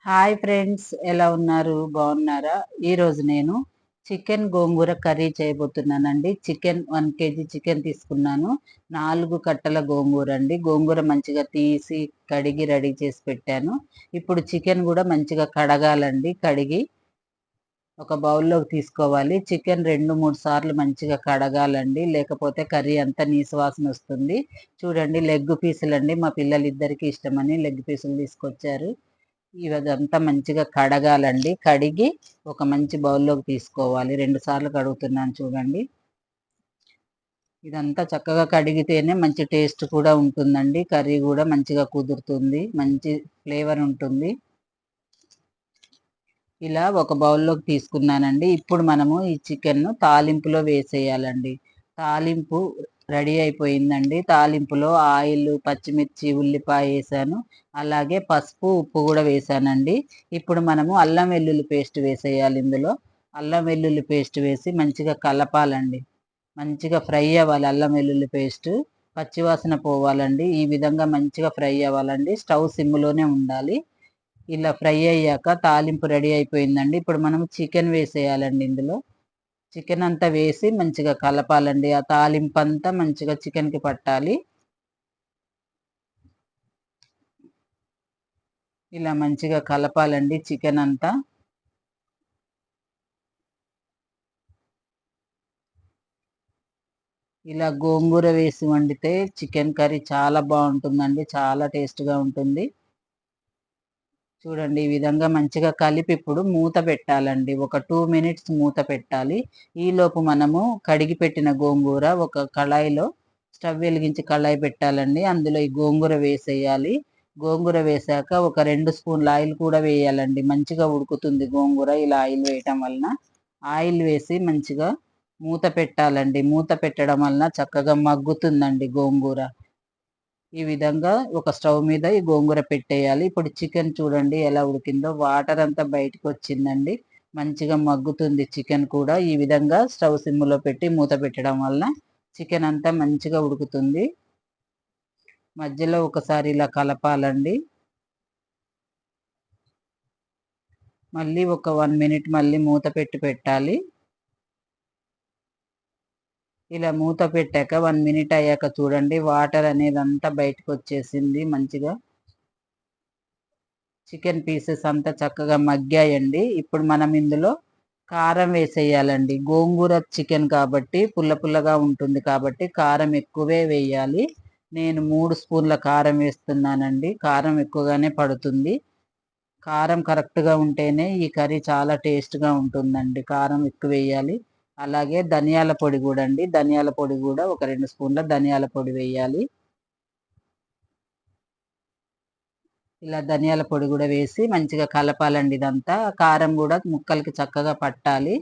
Hi friends, ఎలా ఉన్నారు? బాగున్నారా? ఈరోజు నేను చికెన్ గోంగూర కర్రీ చేయబోతున్నానండి. 1 కేజీ చికెన్ తీసుకున్నాను. 4 కట్టల గోంగూర అండి. గోంగూర మంచిగా తీసి కడిగి రెడీ చేసి పెట్టాను. ఇప్పుడు చికెన్ కూడా మంచిగా కడగాలండి. కడిగి ఒక బౌల్లోకి తీసుకోవాలి. చికెన్ 2-3 సార్లు మంచిగా కడగాలండి. లేకపోతే కర్రీ అంతా నీసు వాసన వస్తుంది. చూడండి, లెగ్ పీసులండి. మా పిల్లలిద్దరికీ ఇష్టమని లెగ్ పీసులు తీసుకొచ్చారు. ఇదంతా మంచిగా కడగాలండి. కడిగి ఒక మంచి బౌల్లోకి తీసుకోవాలి. 2 సార్లు కడుగుతున్నాను చూడండి. ఇదంతా చక్కగా కడిగితేనే మంచి టేస్ట్ కూడా ఉంటుందండి. కర్రీ కూడా మంచిగా కుదురుతుంది. మంచి ఫ్లేవర్ ఉంటుంది. ఇలా ఒక బౌల్లోకి తీసుకున్నానండి. ఇప్పుడు మనము ఈ చికెన్ను తాలింపులో వేసేయాలండి. తాలింపు రెడీ అయిపోయిందండి. తాలింపులో ఆయిల్, పచ్చిమిర్చి, ఉల్లిపాయ వేసాను. అలాగే పసుపు, ఉప్పు కూడా వేసానండి. ఇప్పుడు మనము అల్లం వెల్లుల్లి పేస్ట్ వేసేయాలి. ఇందులో అల్లం వెల్లుల్లి పేస్ట్ వేసి మంచిగా కలపాలండి. మంచిగా ఫ్రై అవ్వాలి. అల్లం వెల్లుల్లి పేస్ట్ పచ్చివాసన పోవాలండి. ఈ విధంగా మంచిగా ఫ్రై అవ్వాలండి. స్టవ్ సిమ్లోనే ఉండాలి. ఇలా ఫ్రై అయ్యాక తాలింపు రెడీ అయిపోయిందండి. ఇప్పుడు మనం చికెన్ వేసేయాలండి. ఇందులో చికెన్ అంతా వేసి మంచిగా కలపాలండి. ఆ తాలింపు అంతా మంచిగా చికెన్కి పట్టాలి. ఇలా మంచిగా కలపాలండి చికెన్ అంతా. ఇలా గోంగూర వేసి వండితే చికెన్ కర్రీ చాలా బాగుంటుందండి. చాలా టేస్ట్గా ఉంటుంది. చూడండి, ఈ విధంగా మంచిగా కలిపి ఇప్పుడు మూత పెట్టాలండి. ఒక 2 మినిట్స్ మూత పెట్టాలి. ఈలోపు మనము కడిగి పెట్టిన గోంగూర ఒక కళాయిలో స్టవ్ వెలిగించి కళాయి పెట్టాలండి. అందులో ఈ గోంగూర వేసేయాలి. గోంగూర వేసాక ఒక 2 స్పూన్ల ఆయిల్ కూడా వేయాలండి. మంచిగా ఉడుకుతుంది గోంగూర ఇలా ఆయిల్ వేయటం వలన. ఆయిల్ వేసి మంచిగా మూత పెట్టాలండి. మూత పెట్టడం వలన చక్కగా మగ్గుతుందండి గోంగూర. ఈ విధంగా ఒక స్టవ్ మీద ఈ గోంగూర పెట్టేయాలి. ఇప్పుడు చికెన్ చూడండి ఎలా ఉడికిందో. వాటర్ అంతా బయటకు వచ్చిందండి. మంచిగా మగ్గుతుంది చికెన్ కూడా. ఈ విధంగా స్టవ్ సిమ్లో పెట్టి మూత పెట్టడం వల్ల చికెన్ అంతా మంచిగా ఉడుకుతుంది. మధ్యలో ఒకసారి ఇలా కలపాలండి. మళ్ళీ ఒక 1 మినిట్ మళ్ళీ మూత పెట్టి పెట్టాలి. ఇలా మూత పెట్టాక 1 మినిట్ అయ్యాక చూడండి, వాటర్ అనేది అంతా బయటకు వచ్చేసింది. మంచిగా చికెన్ పీసెస్ అంతా చక్కగా మగ్గాయండి. ఇప్పుడు మనం ఇందులో కారం వేసేయాలండి. గోంగూర చికెన్ కాబట్టి పుల్ల పుల్లగా ఉంటుంది కాబట్టి కారం ఎక్కువే వేయాలి. నేను 3 స్పూన్ల కారం వేస్తున్నానండి. కారం ఎక్కువగానే పడుతుంది. కారం కరెక్ట్గా ఉంటేనే ఈ కర్రీ చాలా టేస్ట్గా ఉంటుందండి. కారం ఎక్కువ వేయాలి. అలాగే ధనియాల పొడి కూడా అండి. ధనియాల పొడి కూడా ఒక 2 స్పూన్ల ధనియాల పొడి వేయాలి. ఇలా ధనియాల పొడి కూడా వేసి మంచిగా కలపాలండి. ఇదంతా కారం కూడా ముక్కలకి చక్కగా పట్టాలి.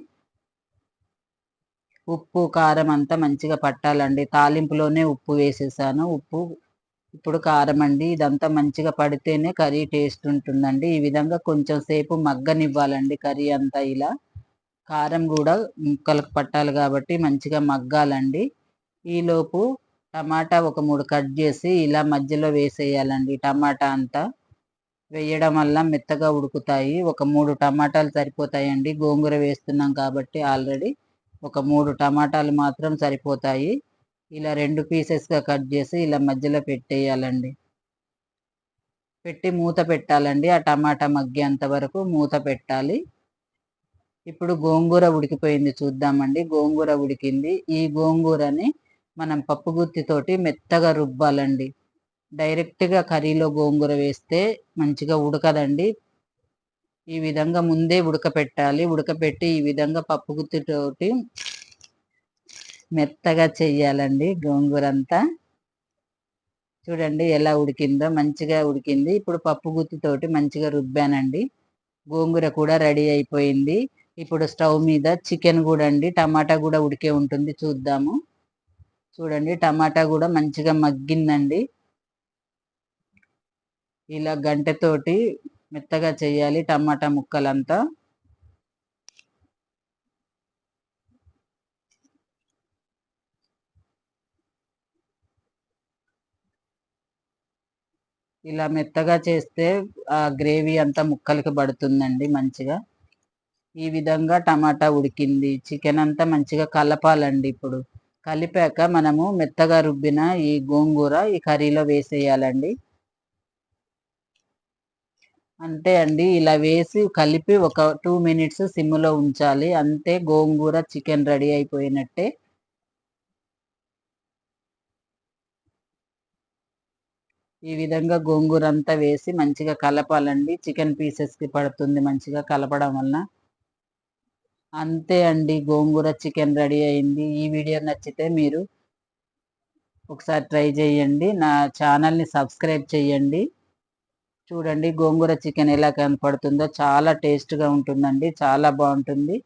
ఉప్పు, కారం అంతా మంచిగా పట్టాలండి. తాలింపులోనే ఉప్పు వేసేసాను. ఉప్పు, ఇప్పుడు కారం అండి. ఇదంతా మంచిగా పడితేనే కర్రీ టేస్ట్ ఉంటుందండి. ఈ విధంగా కొంచెం సేపు మగ్గనివ్వాలండి కర్రీ అంతా. ఇలా కారం కూడా ముక్కలకు పట్టాలి కాబట్టి మంచిగా మగ్గాలండి. ఈలోపు టమాటా ఒక 3 కట్ చేసి ఇలా మధ్యలో వేసేయాలండి. టమాటా అంతా వేయడం వల్ల మెత్తగా ఉడుకుతాయి. ఒక 3 టమాటాలు సరిపోతాయండి. గోంగూర వేస్తున్నాం కాబట్టి ఆల్రెడీ ఒక 3 టమాటాలు మాత్రం సరిపోతాయి. ఇలా 2 పీసెస్గా కట్ చేసి ఇలా మధ్యలో పెట్టేయాలండి. పెట్టి మూత పెట్టాలండి. ఆ టమాటా మగ్గేంత వరకు మూత పెట్టాలి. ఇప్పుడు గోంగూర ఉడికిపోయింది చూద్దామండి. గోంగూర ఉడికింది. ఈ గోంగూరని మనం పప్పు గుత్తితోటి మెత్తగా రుబ్బాలండి. డైరెక్ట్గా కర్రీలో గోంగూర వేస్తే మంచిగా ఉడకదండి. ఈ విధంగా ముందే ఉడకపెట్టాలి. ఉడకపెట్టి ఈ విధంగా పప్పు గుత్తితోటి మెత్తగా చెయ్యాలండి గోంగూర అంతా. చూడండి ఎలా ఉడికిందో. మంచిగా ఉడికింది. ఇప్పుడు పప్పు గుత్తితోటి మంచిగా రుబ్బానండి. గోంగూర కూడా రెడీ అయిపోయింది. ఇప్పుడు స్టవ్ మీద చికెన్ కూడా అండి, టమాటా కూడా ఉడికే ఉంటుంది చూద్దాము. చూడండి, టమాటా కూడా మంచిగా మగ్గిందండి. ఇలా గంటెతోటి మెత్తగా చేయాలి టమాటా ముక్కలంతా. ఇలా మెత్తగా చేస్తే ఆ గ్రేవీ అంతా ముక్కలకి పడుతుందండి మంచిగా. ఈ విధంగా టమాటా ఉడికింది. చికెన్ అంతా మంచిగా కలపాలండి ఇప్పుడు. కలిపాక మనము మెత్తగా రుబ్బిన ఈ గోంగూర ఈ కర్రీలో వేసేయాలండి. అంతే అండి. ఇలా వేసి కలిపి ఒక 2 మినిట్స్ సిమ్‌లో ఉంచాలి. అంతే గోంగూర చికెన్ రెడీ అయిపోయినట్టే. ఈ విధంగా గోంగూర అంతా వేసి మంచిగా కలపాలండి. చికెన్ పీసెస్‌కి పడుతుంది మంచిగా కలపడం వలన. అంతే అండి. గోంగూర చికెన్ రెడీ అయింది. ఈ వీడియో నచ్చితే మీరు ఒకసారి ట్రై చేయండి. నా ఛానల్‌ని సబ్స్క్రైబ్ చేయండి. చూడండి గోంగూర చికెన్ ఎలా కనపడుతుందో చాలా టేస్ట్‌గా ఉంటుందండి. చాలా బావుంటుంది.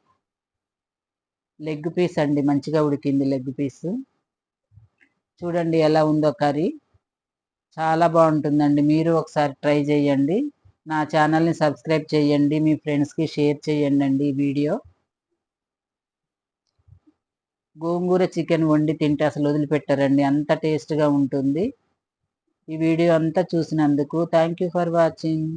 లెగ్ పీస్ అండి. మంచిగా ఉడికింది లెగ్ పీసు. చూడండి ఎలా ఉందో కర్రీ. చాలా బావుంటుందండి. మీరు ఒకసారి ట్రై చేయండి. నా ఛానల్‌ని సబ్స్క్రైబ్ చేయండి. మీ ఫ్రెండ్స్‌కి షేర్ చేయండండి ఈ వీడియో. గోంగూర చికెన్ వండి తింటే అసలు వదిలిపెట్టరండి. అంత టేస్ట్‌గా ఉంటుంది. ఈ వీడియో అంతా చూసినందుకు థాంక్ యూ ఫర్ వాచింగ్.